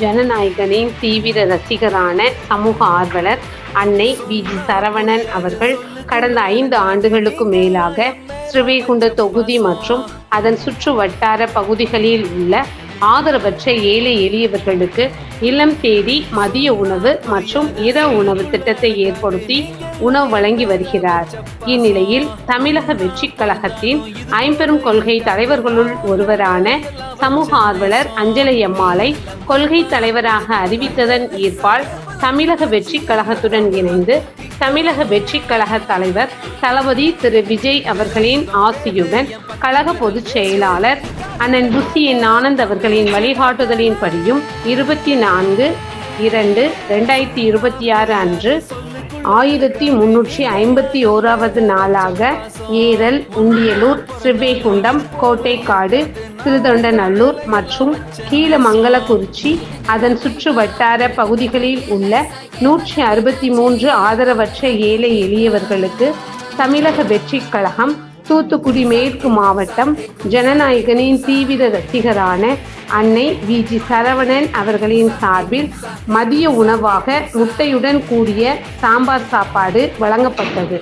ஜனநாயகனின் தீவிர ரசிகரான சமூக ஆர்வலர் அன்னை வி.ஜி. சரவணன் அவர்கள் கடந்த 5 ஆண்டுகளுக்கு மேலாக ஸ்ரீவைகுண்ட தொகுதி மற்றும் அதன் சுற்று வட்டார பகுதிகளில் உள்ள ஆதரவற்ற ஏழை எளியவர்களுக்கு இல்லம் தேடி மதிய உணவு மற்றும் இரவு உணவு திட்டத்தை ஏற்படுத்தி உணவு வழங்கி வருகிறார். இந்நிலையில் தமிழக வெற்றி கழகத்தின் 50 கொள்கை தலைவர்களுள் ஒருவரான சமூக ஆர்வலர் அஞ்சலை அம்மாளை கொள்கை தலைவராக அறிவித்ததன் ஈர்ப்பால் தமிழக வெற்றி கழகத்துடன் இணைந்து தமிழக வெற்றி கழக தலைவர் தளபதி திரு விஜய் அவர்களின் ஆசியுடன் கழக பொதுச் செயலாளர் அண்ணன் புசி என் ஆனந்த் அவர்களின் வழிகாட்டுதலின்படியும் 24/2/2026 அன்று 1351வது நாளாக ஏரல், உண்டியலூர், ஸ்ரீவைகுண்டம், கோட்டைக்காடு, திருத்தொண்டநல்லூர் மற்றும் கீழமங்கலக்குறிச்சி அதன் சுற்று வட்டார பகுதிகளில் உள்ள 163 ஆதரவற்ற ஏழை எளியவர்களுக்கு தமிழக வெற்றி கழகம் தூத்துக்குடி மேற்கு மாவட்டம் ஜனநாயகனின் தீவிர ரசிகரான அன்னை வி.ஜி. சரவணன் அவர்களின் சார்பில் மதிய உணவாக முட்டையுடன் கூடிய சாம்பார் சாப்பாடு வழங்கப்பட்டது.